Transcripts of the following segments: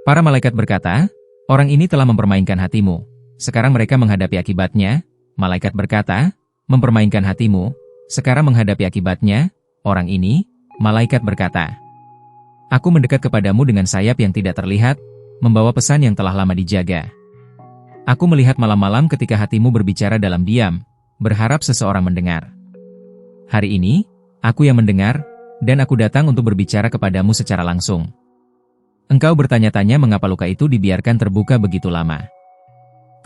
Para malaikat berkata, orang ini telah mempermainkan hatimu. Sekarang mereka menghadapi akibatnya. Malaikat berkata, mempermainkan hatimu. Sekarang menghadapi akibatnya. Orang ini, malaikat berkata, aku mendekat kepadamu dengan sayap yang tidak terlihat, membawa pesan yang telah lama dijaga. Aku melihat malam-malam ketika hatimu berbicara dalam diam, berharap seseorang mendengar. Hari ini, aku yang mendengar, dan aku datang untuk berbicara kepadamu secara langsung. Engkau bertanya-tanya mengapa luka itu dibiarkan terbuka begitu lama.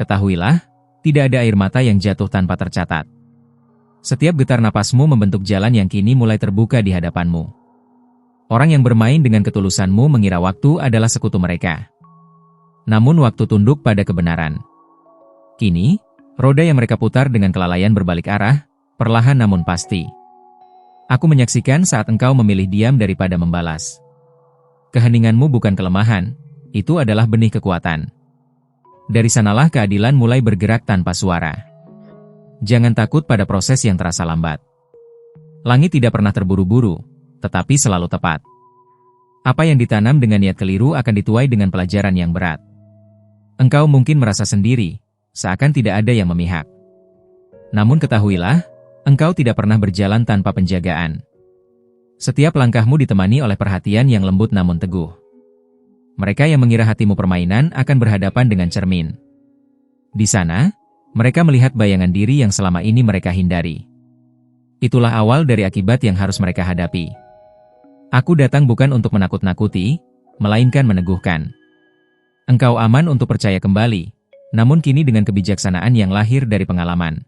Ketahuilah, tidak ada air mata yang jatuh tanpa tercatat. Setiap getar napasmu membentuk jalan yang kini mulai terbuka di hadapanmu. Orang yang bermain dengan ketulusanmu mengira waktu adalah sekutu mereka. Namun waktu tunduk pada kebenaran. Kini, roda yang mereka putar dengan kelalaian berbalik arah, perlahan namun pasti. Aku menyaksikan saat engkau memilih diam daripada membalas. Keheninganmu bukan kelemahan, itu adalah benih kekuatan. Dari sanalah keadilan mulai bergerak tanpa suara. Jangan takut pada proses yang terasa lambat. Langit tidak pernah terburu-buru, tetapi selalu tepat. Apa yang ditanam dengan niat keliru akan dituai dengan pelajaran yang berat. Engkau mungkin merasa sendiri, seakan tidak ada yang memihak. Namun ketahuilah, engkau tidak pernah berjalan tanpa penjagaan. Setiap langkahmu ditemani oleh perhatian yang lembut namun teguh. Mereka yang mengira hatimu permainan akan berhadapan dengan cermin. Di sana, mereka melihat bayangan diri yang selama ini mereka hindari. Itulah awal dari akibat yang harus mereka hadapi. Aku datang bukan untuk menakut-nakuti, melainkan meneguhkan. Engkau aman untuk percaya kembali, namun kini dengan kebijaksanaan yang lahir dari pengalaman.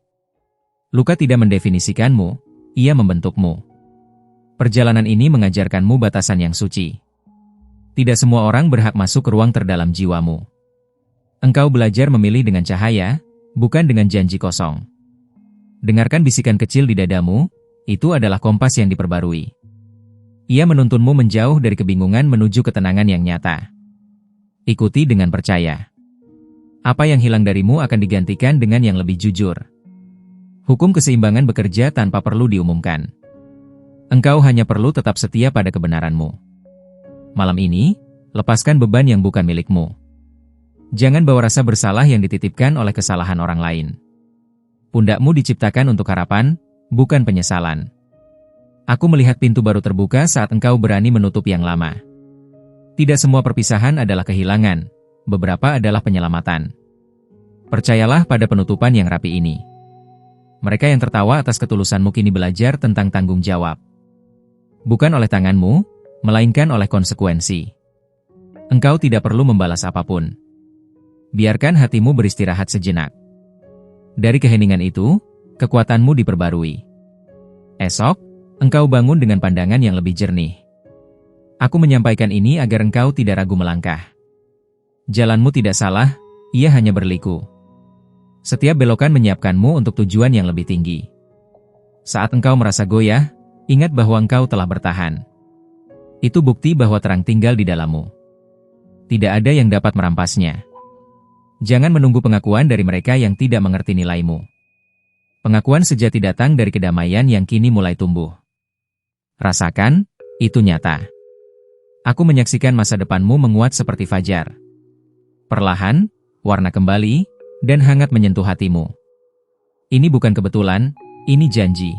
Luka tidak mendefinisikanmu, ia membentukmu. Perjalanan ini mengajarkanmu batasan yang suci. Tidak semua orang berhak masuk ke ruang terdalam jiwamu. Engkau belajar memilih dengan cahaya, bukan dengan janji kosong. Dengarkan bisikan kecil di dadamu, itu adalah kompas yang diperbarui. Ia menuntunmu menjauh dari kebingungan menuju ketenangan yang nyata. Ikuti dengan percaya. Apa yang hilang darimu akan digantikan dengan yang lebih jujur. Hukum keseimbangan bekerja tanpa perlu diumumkan. Engkau hanya perlu tetap setia pada kebenaranmu. Malam ini, lepaskan beban yang bukan milikmu. Jangan bawa rasa bersalah yang dititipkan oleh kesalahan orang lain. Pundakmu diciptakan untuk harapan, bukan penyesalan. Aku melihat pintu baru terbuka saat engkau berani menutup yang lama. Tidak semua perpisahan adalah kehilangan, beberapa adalah penyelamatan. Percayalah pada penutupan yang rapi ini. Mereka yang tertawa atas ketulusanmu kini belajar tentang tanggung jawab. Bukan oleh tanganmu, melainkan oleh konsekuensi. Engkau tidak perlu membalas apapun. Biarkan hatimu beristirahat sejenak. Dari keheningan itu, kekuatanmu diperbarui. Esok, engkau bangun dengan pandangan yang lebih jernih. Aku menyampaikan ini agar engkau tidak ragu melangkah. Jalanmu tidak salah, ia hanya berliku. Setiap belokan menyiapkanmu untuk tujuan yang lebih tinggi. Saat engkau merasa goyah, ingat bahwa engkau telah bertahan. Itu bukti bahwa terang tinggal di dalammu. Tidak ada yang dapat merampasnya. Jangan menunggu pengakuan dari mereka yang tidak mengerti nilaimu. Pengakuan sejati datang dari kedamaian yang kini mulai tumbuh. Rasakan, itu nyata. Aku menyaksikan masa depanmu menguat seperti fajar. Perlahan, warna kembali, dan hangat menyentuh hatimu. Ini bukan kebetulan, ini janji.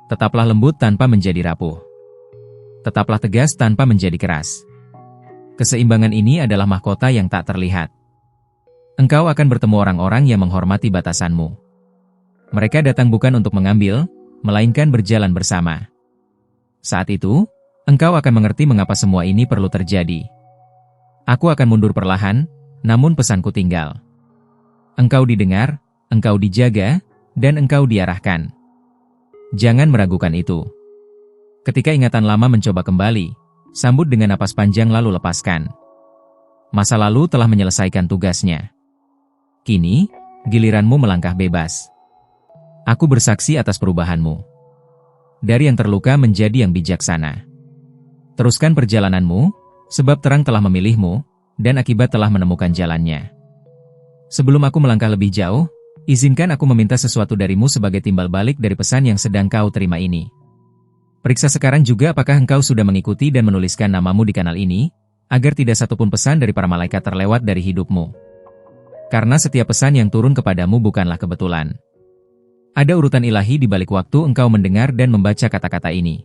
Tetaplah lembut tanpa menjadi rapuh. Tetaplah tegas tanpa menjadi keras. Keseimbangan ini adalah mahkota yang tak terlihat. Engkau akan bertemu orang-orang yang menghormati batasanmu. Mereka datang bukan untuk mengambil, melainkan berjalan bersama. Saat itu, engkau akan mengerti mengapa semua ini perlu terjadi. Aku akan mundur perlahan, namun pesanku tinggal. Engkau didengar, engkau dijaga, dan engkau diarahkan. Jangan meragukan itu. Ketika ingatan lama mencoba kembali, sambut dengan napas panjang lalu lepaskan. Masa lalu telah menyelesaikan tugasnya. Kini, giliranmu melangkah bebas. Aku bersaksi atas perubahanmu. Dari yang terluka menjadi yang bijaksana. Teruskan perjalananmu, sebab terang telah memilihmu, dan akibat telah menemukan jalannya. Sebelum aku melangkah lebih jauh, izinkan aku meminta sesuatu darimu sebagai timbal balik dari pesan yang sedang kau terima ini. Periksa sekarang juga apakah engkau sudah mengikuti dan menuliskan namamu di kanal ini, agar tidak satupun pesan dari para malaikat terlewat dari hidupmu. Karena setiap pesan yang turun kepadamu bukanlah kebetulan. Ada urutan ilahi di balik waktu engkau mendengar dan membaca kata-kata ini.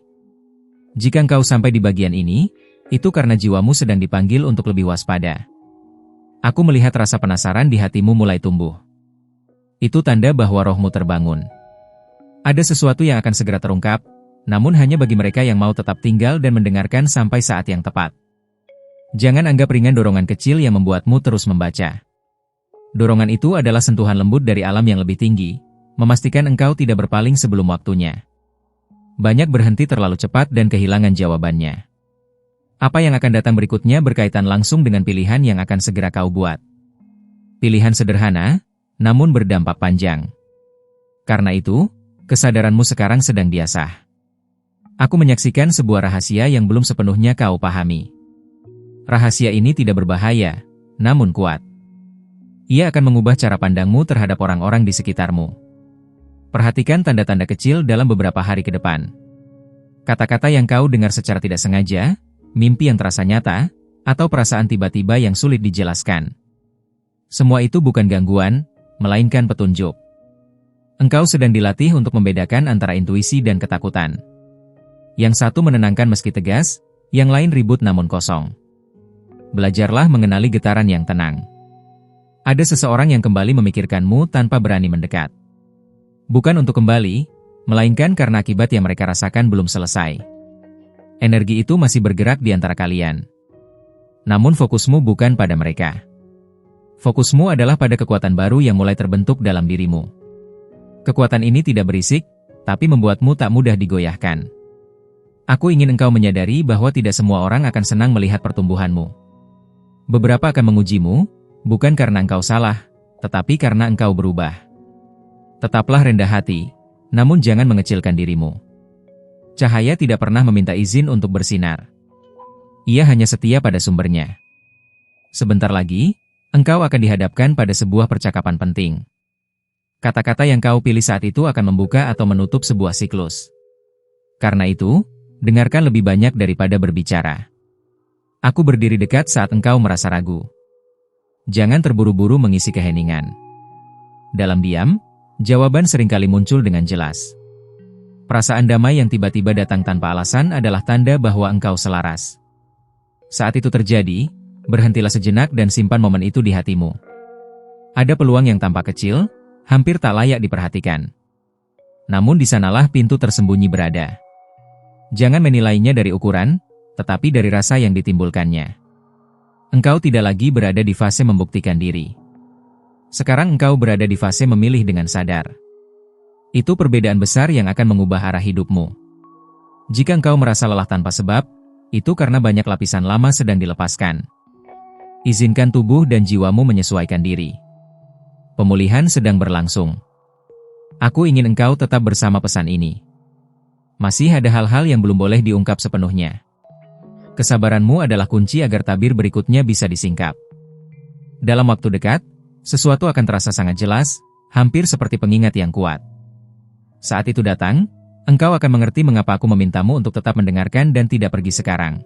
Jika engkau sampai di bagian ini, itu karena jiwamu sedang dipanggil untuk lebih waspada. Aku melihat rasa penasaran di hatimu mulai tumbuh. Itu tanda bahwa rohmu terbangun. Ada sesuatu yang akan segera terungkap, namun hanya bagi mereka yang mau tetap tinggal dan mendengarkan sampai saat yang tepat. Jangan anggap ringan dorongan kecil yang membuatmu terus membaca. Dorongan itu adalah sentuhan lembut dari alam yang lebih tinggi, memastikan engkau tidak berpaling sebelum waktunya. Banyak berhenti terlalu cepat dan kehilangan jawabannya. Apa yang akan datang berikutnya berkaitan langsung dengan pilihan yang akan segera kau buat. Pilihan sederhana, namun berdampak panjang. Karena itu, kesadaranmu sekarang sedang diasah. Aku menyaksikan sebuah rahasia yang belum sepenuhnya kau pahami. Rahasia ini tidak berbahaya, namun kuat. Ia akan mengubah cara pandangmu terhadap orang-orang di sekitarmu. Perhatikan tanda-tanda kecil dalam beberapa hari ke depan. Kata-kata yang kau dengar secara tidak sengaja, mimpi yang terasa nyata, atau perasaan tiba-tiba yang sulit dijelaskan. Semua itu bukan gangguan, melainkan petunjuk. Engkau sedang dilatih untuk membedakan antara intuisi dan ketakutan. Yang satu menenangkan meski tegas, yang lain ribut namun kosong. Belajarlah mengenali getaran yang tenang. Ada seseorang yang kembali memikirkanmu tanpa berani mendekat. Bukan untuk kembali, melainkan karena akibat yang mereka rasakan belum selesai. Energi itu masih bergerak di antara kalian. Namun fokusmu bukan pada mereka. Fokusmu adalah pada kekuatan baru yang mulai terbentuk dalam dirimu. Kekuatan ini tidak berisik, tapi membuatmu tak mudah digoyahkan. Aku ingin engkau menyadari bahwa tidak semua orang akan senang melihat pertumbuhanmu. Beberapa akan mengujimu, bukan karena engkau salah, tetapi karena engkau berubah. Tetaplah rendah hati, namun jangan mengecilkan dirimu. Cahaya tidak pernah meminta izin untuk bersinar. Ia hanya setia pada sumbernya. Sebentar lagi, engkau akan dihadapkan pada sebuah percakapan penting. Kata-kata yang kau pilih saat itu akan membuka atau menutup sebuah siklus. Karena itu, dengarkan lebih banyak daripada berbicara. Aku berdiri dekat saat engkau merasa ragu. Jangan terburu-buru mengisi keheningan. Dalam diam, jawaban seringkali muncul dengan jelas. Perasaan damai yang tiba-tiba datang tanpa alasan adalah tanda bahwa engkau selaras. Saat itu terjadi, berhentilah sejenak dan simpan momen itu di hatimu. Ada peluang yang tampak kecil, hampir tak layak diperhatikan. Namun di sanalah pintu tersembunyi berada. Jangan menilainya dari ukuran, tetapi dari rasa yang ditimbulkannya. Engkau tidak lagi berada di fase membuktikan diri. Sekarang engkau berada di fase memilih dengan sadar. Itu perbedaan besar yang akan mengubah arah hidupmu. Jika engkau merasa lelah tanpa sebab, itu karena banyak lapisan lama sedang dilepaskan. Izinkan tubuh dan jiwamu menyesuaikan diri. Pemulihan sedang berlangsung. Aku ingin engkau tetap bersama pesan ini. Masih ada hal-hal yang belum boleh diungkap sepenuhnya. Kesabaranmu adalah kunci agar tabir berikutnya bisa disingkap. Dalam waktu dekat, sesuatu akan terasa sangat jelas, hampir seperti pengingat yang kuat. Saat itu datang, engkau akan mengerti mengapa aku memintamu untuk tetap mendengarkan dan tidak pergi sekarang.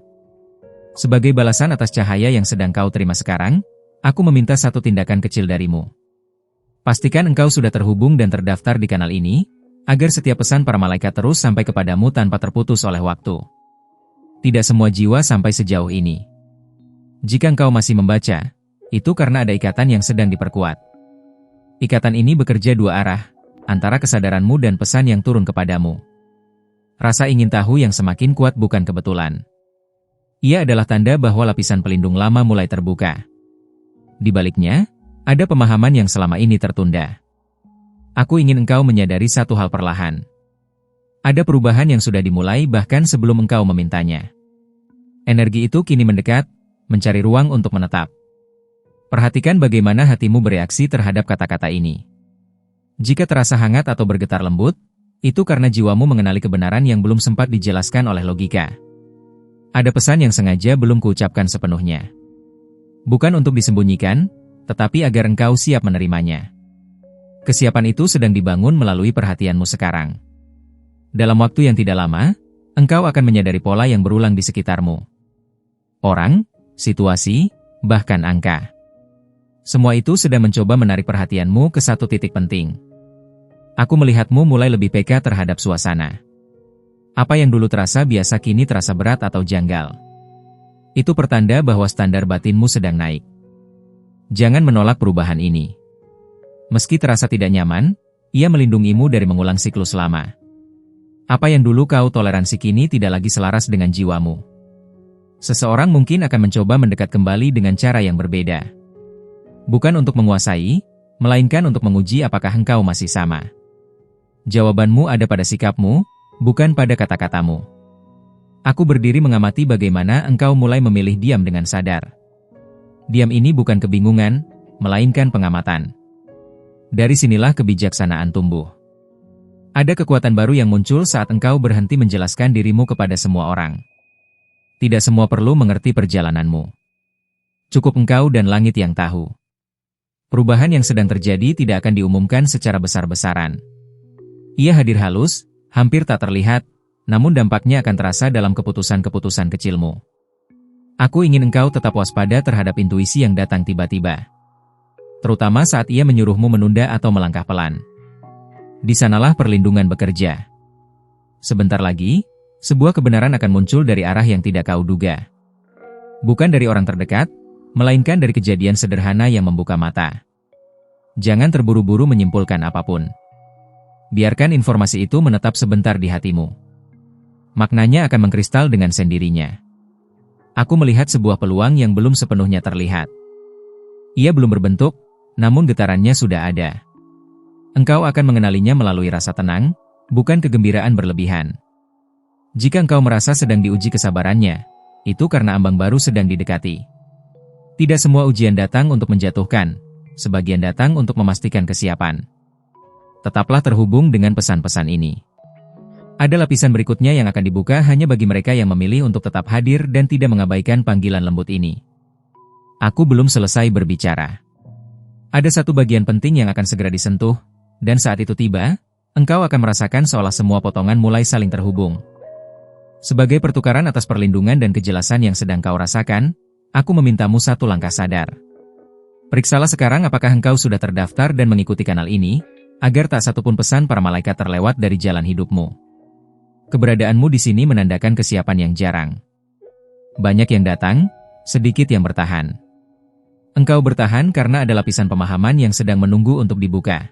Sebagai balasan atas cahaya yang sedang kau terima sekarang, aku meminta satu tindakan kecil darimu. Pastikan engkau sudah terhubung dan terdaftar di kanal ini, agar setiap pesan para malaikat terus sampai kepadamu tanpa terputus oleh waktu. Tidak semua jiwa sampai sejauh ini. Jika engkau masih membaca, itu karena ada ikatan yang sedang diperkuat. Ikatan ini bekerja dua arah, antara kesadaranmu dan pesan yang turun kepadamu. Rasa ingin tahu yang semakin kuat bukan kebetulan. Ia adalah tanda bahwa lapisan pelindung lama mulai terbuka. Di baliknya, ada pemahaman yang selama ini tertunda. Aku ingin engkau menyadari satu hal perlahan. Ada perubahan yang sudah dimulai bahkan sebelum engkau memintanya. Energi itu kini mendekat, mencari ruang untuk menetap. Perhatikan bagaimana hatimu bereaksi terhadap kata-kata ini. Jika terasa hangat atau bergetar lembut, itu karena jiwamu mengenali kebenaran yang belum sempat dijelaskan oleh logika. Ada pesan yang sengaja belum kuucapkan sepenuhnya. Bukan untuk disembunyikan, tetapi agar engkau siap menerimanya. Kesiapan itu sedang dibangun melalui perhatianmu sekarang. Dalam waktu yang tidak lama, engkau akan menyadari pola yang berulang di sekitarmu. Orang, situasi, bahkan angka. Semua itu sedang mencoba menarik perhatianmu ke satu titik penting. Aku melihatmu mulai lebih peka terhadap suasana. Apa yang dulu terasa biasa kini terasa berat atau janggal. Itu pertanda bahwa standar batinmu sedang naik. Jangan menolak perubahan ini. Meski terasa tidak nyaman, ia melindungimu dari mengulang siklus lama. Apa yang dulu kau toleransi kini tidak lagi selaras dengan jiwamu. Seseorang mungkin akan mencoba mendekat kembali dengan cara yang berbeda. Bukan untuk menguasai, melainkan untuk menguji apakah engkau masih sama. Jawabanmu ada pada sikapmu, bukan pada kata-katamu. Aku berdiri mengamati bagaimana engkau mulai memilih diam dengan sadar. Diam ini bukan kebingungan, melainkan pengamatan. Dari sinilah kebijaksanaan tumbuh. Ada kekuatan baru yang muncul saat engkau berhenti menjelaskan dirimu kepada semua orang. Tidak semua perlu mengerti perjalananmu. Cukup engkau dan langit yang tahu. Perubahan yang sedang terjadi tidak akan diumumkan secara besar-besaran. Ia hadir halus, hampir tak terlihat, namun dampaknya akan terasa dalam keputusan-keputusan kecilmu. Aku ingin engkau tetap waspada terhadap intuisi yang datang tiba-tiba. Terutama saat ia menyuruhmu menunda atau melangkah pelan. Di sanalah perlindungan bekerja. Sebentar lagi, sebuah kebenaran akan muncul dari arah yang tidak kau duga. Bukan dari orang terdekat, melainkan dari kejadian sederhana yang membuka mata. Jangan terburu-buru menyimpulkan apapun. Biarkan informasi itu menetap sebentar di hatimu. Maknanya akan mengkristal dengan sendirinya. Aku melihat sebuah peluang yang belum sepenuhnya terlihat. Ia belum berbentuk, namun getarannya sudah ada. Engkau akan mengenalinya melalui rasa tenang, bukan kegembiraan berlebihan. Jika engkau merasa sedang diuji kesabarannya, itu karena ambang baru sedang didekati. Tidak semua ujian datang untuk menjatuhkan, sebagian datang untuk memastikan kesiapan. Tetaplah terhubung dengan pesan-pesan ini. Ada lapisan berikutnya yang akan dibuka hanya bagi mereka yang memilih untuk tetap hadir dan tidak mengabaikan panggilan lembut ini. Aku belum selesai berbicara. Ada satu bagian penting yang akan segera disentuh, dan saat itu tiba, engkau akan merasakan seolah semua potongan mulai saling terhubung. Sebagai pertukaran atas perlindungan dan kejelasan yang sedang kau rasakan, aku memintamu satu langkah sadar. Periksalah sekarang apakah engkau sudah terdaftar dan mengikuti kanal ini, agar tak satupun pesan para malaikat terlewat dari jalan hidupmu. Keberadaanmu di sini menandakan kesiapan yang jarang. Banyak yang datang, sedikit yang bertahan. Engkau bertahan karena ada lapisan pemahaman yang sedang menunggu untuk dibuka.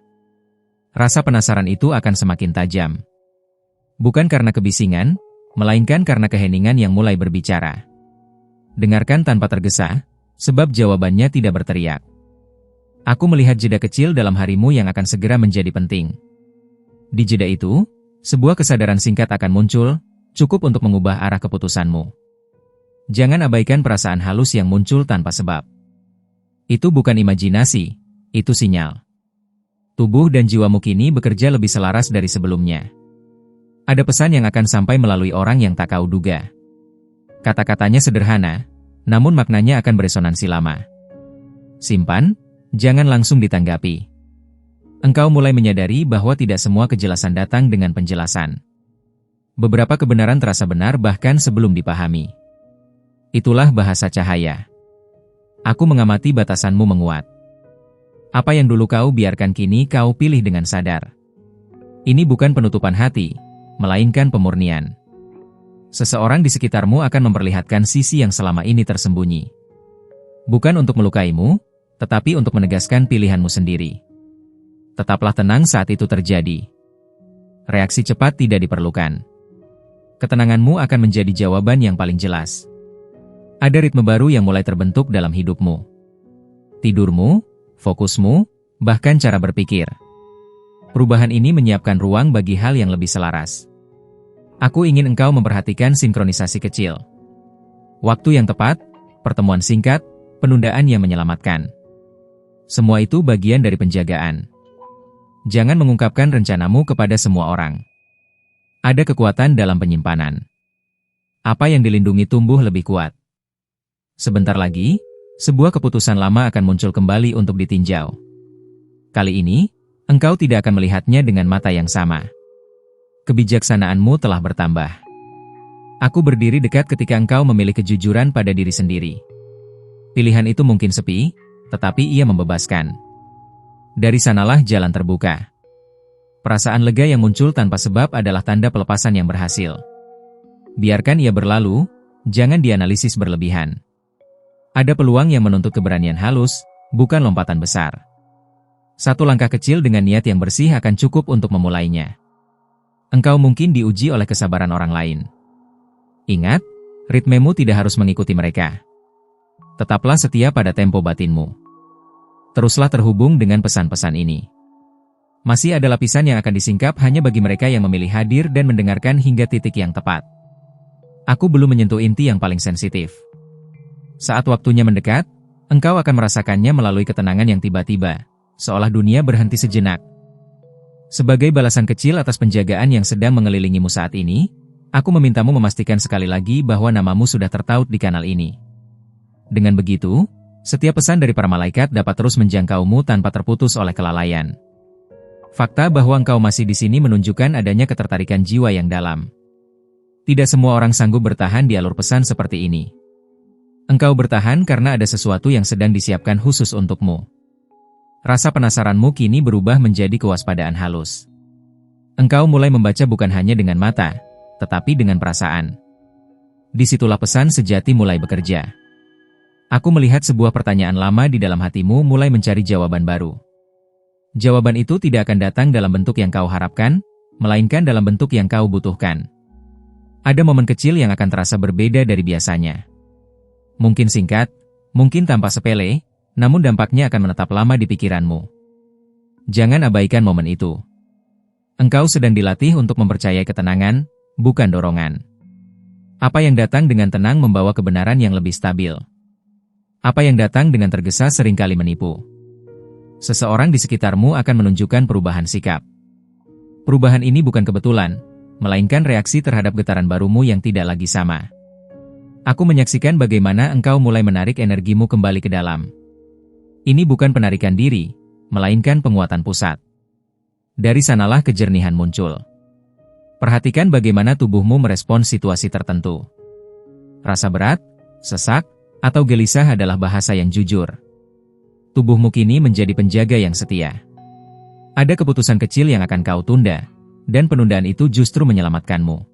Rasa penasaran itu akan semakin tajam. Bukan karena kebisingan, melainkan karena keheningan yang mulai berbicara. Dengarkan tanpa tergesa, sebab jawabannya tidak berteriak. Aku melihat jeda kecil dalam harimu yang akan segera menjadi penting. Di jeda itu, sebuah kesadaran singkat akan muncul, cukup untuk mengubah arah keputusanmu. Jangan abaikan perasaan halus yang muncul tanpa sebab. Itu bukan imajinasi, itu sinyal. Tubuh dan jiwamu kini bekerja lebih selaras dari sebelumnya. Ada pesan yang akan sampai melalui orang yang tak kau duga. Kata-katanya sederhana, namun maknanya akan beresonansi lama. Simpan, jangan langsung ditanggapi. Engkau mulai menyadari bahwa tidak semua kejelasan datang dengan penjelasan. Beberapa kebenaran terasa benar bahkan sebelum dipahami. Itulah bahasa cahaya. Aku mengamati batasanmu menguat. Apa yang dulu kau biarkan kini kau pilih dengan sadar. Ini bukan penutupan hati, melainkan pemurnian. Seseorang di sekitarmu akan memperlihatkan sisi yang selama ini tersembunyi. Bukan untuk melukaimu, tetapi untuk menegaskan pilihanmu sendiri. Tetaplah tenang saat itu terjadi. Reaksi cepat tidak diperlukan. Ketenanganmu akan menjadi jawaban yang paling jelas. Ada ritme baru yang mulai terbentuk dalam hidupmu. Tidurmu, fokusmu, bahkan cara berpikir. Perubahan ini menyiapkan ruang bagi hal yang lebih selaras. Aku ingin engkau memperhatikan sinkronisasi kecil. Waktu yang tepat, pertemuan singkat, penundaan yang menyelamatkan. Semua itu bagian dari penjagaan. Jangan mengungkapkan rencanamu kepada semua orang. Ada kekuatan dalam penyimpanan. Apa yang dilindungi tumbuh lebih kuat. Sebentar lagi, sebuah keputusan lama akan muncul kembali untuk ditinjau. Kali ini, engkau tidak akan melihatnya dengan mata yang sama. Kebijaksanaanmu telah bertambah. Aku berdiri dekat ketika engkau memilih kejujuran pada diri sendiri. Pilihan itu mungkin sepi, tetapi ia membebaskan. Dari sanalah jalan terbuka. Perasaan lega yang muncul tanpa sebab adalah tanda pelepasan yang berhasil. Biarkan ia berlalu, jangan dianalisis berlebihan. Ada peluang yang menuntut keberanian halus, bukan lompatan besar. Satu langkah kecil dengan niat yang bersih akan cukup untuk memulainya. Engkau mungkin diuji oleh kesabaran orang lain. Ingat, ritmemu tidak harus mengikuti mereka. Tetaplah setia pada tempo batinmu. Teruslah terhubung dengan pesan-pesan ini. Masih ada lapisan yang akan disingkap hanya bagi mereka yang memilih hadir dan mendengarkan hingga titik yang tepat. Aku belum menyentuh inti yang paling sensitif. Saat waktunya mendekat, engkau akan merasakannya melalui ketenangan yang tiba-tiba, seolah dunia berhenti sejenak. Sebagai balasan kecil atas penjagaan yang sedang mengelilingimu saat ini, aku memintamu memastikan sekali lagi bahwa namamu sudah tertaut di kanal ini. Dengan begitu, setiap pesan dari para malaikat dapat terus menjangkaumu tanpa terputus oleh kelalaian. Fakta bahwa engkau masih di sini menunjukkan adanya ketertarikan jiwa yang dalam. Tidak semua orang sanggup bertahan di alur pesan seperti ini. Engkau bertahan karena ada sesuatu yang sedang disiapkan khusus untukmu. Rasa penasaranmu kini berubah menjadi kewaspadaan halus. Engkau mulai membaca bukan hanya dengan mata, tetapi dengan perasaan. Disitulah pesan sejati mulai bekerja. Aku melihat sebuah pertanyaan lama di dalam hatimu mulai mencari jawaban baru. Jawaban itu tidak akan datang dalam bentuk yang kau harapkan, melainkan dalam bentuk yang kau butuhkan. Ada momen kecil yang akan terasa berbeda dari biasanya. Mungkin singkat, mungkin tanpa sepele, namun dampaknya akan menetap lama di pikiranmu. Jangan abaikan momen itu. Engkau sedang dilatih untuk mempercayai ketenangan, bukan dorongan. Apa yang datang dengan tenang membawa kebenaran yang lebih stabil. Apa yang datang dengan tergesa seringkali menipu. Seseorang di sekitarmu akan menunjukkan perubahan sikap. Perubahan ini bukan kebetulan, melainkan reaksi terhadap getaran barumu yang tidak lagi sama. Aku menyaksikan bagaimana engkau mulai menarik energimu kembali ke dalam. Ini bukan penarikan diri, melainkan penguatan pusat. Dari sanalah kejernihan muncul. Perhatikan bagaimana tubuhmu merespons situasi tertentu. Rasa berat, sesak, atau gelisah adalah bahasa yang jujur. Tubuhmu kini menjadi penjaga yang setia. Ada keputusan kecil yang akan kau tunda, dan penundaan itu justru menyelamatkanmu.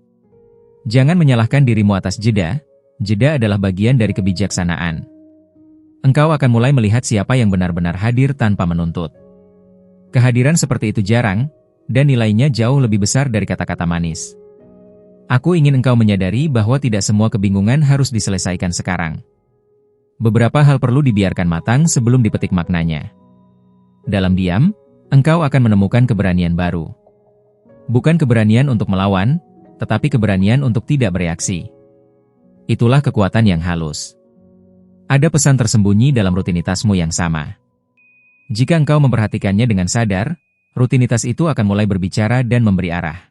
Jangan menyalahkan dirimu atas jeda, jeda adalah bagian dari kebijaksanaan. Engkau akan mulai melihat siapa yang benar-benar hadir tanpa menuntut. Kehadiran seperti itu jarang, dan nilainya jauh lebih besar dari kata-kata manis. Aku ingin engkau menyadari bahwa tidak semua kebingungan harus diselesaikan sekarang. Beberapa hal perlu dibiarkan matang sebelum dipetik maknanya. Dalam diam, engkau akan menemukan keberanian baru. Bukan keberanian untuk melawan, tetapi keberanian untuk tidak bereaksi. Itulah kekuatan yang halus. Ada pesan tersembunyi dalam rutinitasmu yang sama. Jika engkau memperhatikannya dengan sadar, rutinitas itu akan mulai berbicara dan memberi arah.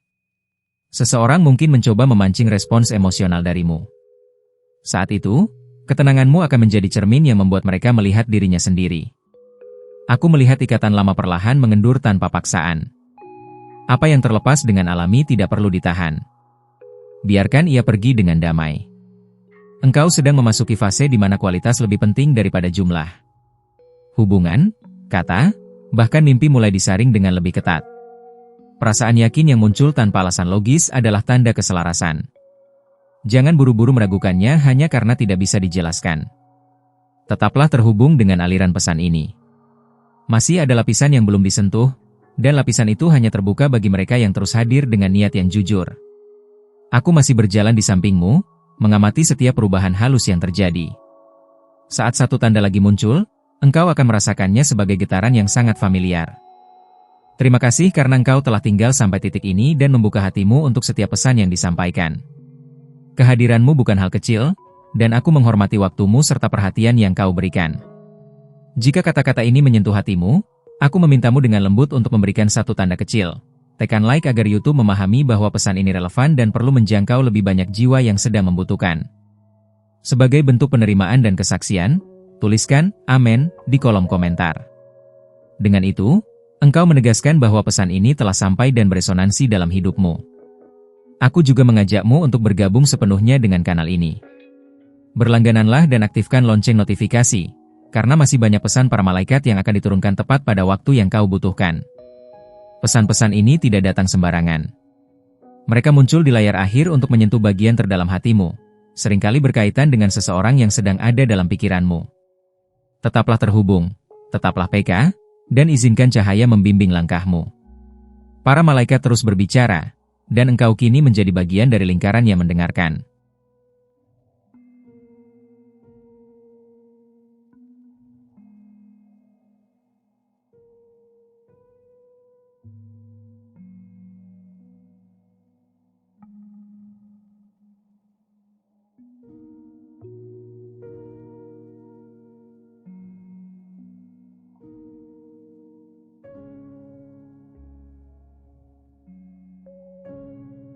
Seseorang mungkin mencoba memancing respons emosional darimu. Saat itu, ketenanganmu akan menjadi cermin yang membuat mereka melihat dirinya sendiri. Aku melihat ikatan lama perlahan mengendur tanpa paksaan. Apa yang terlepas dengan alami tidak perlu ditahan. Biarkan ia pergi dengan damai. Engkau sedang memasuki fase di mana kualitas lebih penting daripada jumlah. Hubungan, kata, bahkan mimpi mulai disaring dengan lebih ketat. Perasaan yakin yang muncul tanpa alasan logis adalah tanda keselarasan. Jangan buru-buru meragukannya hanya karena tidak bisa dijelaskan. Tetaplah terhubung dengan aliran pesan ini. Masih ada lapisan yang belum disentuh, dan lapisan itu hanya terbuka bagi mereka yang terus hadir dengan niat yang jujur. Aku masih berjalan di sampingmu, mengamati setiap perubahan halus yang terjadi. Saat satu tanda lagi muncul, engkau akan merasakannya sebagai getaran yang sangat familiar. Terima kasih karena engkau telah tinggal sampai titik ini dan membuka hatimu untuk setiap pesan yang disampaikan. Kehadiranmu bukan hal kecil, dan aku menghormati waktumu serta perhatian yang kau berikan. Jika kata-kata ini menyentuh hatimu, aku memintamu dengan lembut untuk memberikan satu tanda kecil. Tekan like agar YouTube memahami bahwa pesan ini relevan dan perlu menjangkau lebih banyak jiwa yang sedang membutuhkan. Sebagai bentuk penerimaan dan kesaksian, tuliskan "Amin" di kolom komentar. Dengan itu, engkau menegaskan bahwa pesan ini telah sampai dan beresonansi dalam hidupmu. Aku juga mengajakmu untuk bergabung sepenuhnya dengan kanal ini. Berlanggananlah dan aktifkan lonceng notifikasi, karena masih banyak pesan para malaikat yang akan diturunkan tepat pada waktu yang kau butuhkan. Pesan-pesan ini tidak datang sembarangan. Mereka muncul di layar akhir untuk menyentuh bagian terdalam hatimu, seringkali berkaitan dengan seseorang yang sedang ada dalam pikiranmu. Tetaplah terhubung, tetaplah peka, dan izinkan cahaya membimbing langkahmu. Para malaikat terus berbicara, dan engkau kini menjadi bagian dari lingkaran yang mendengarkan.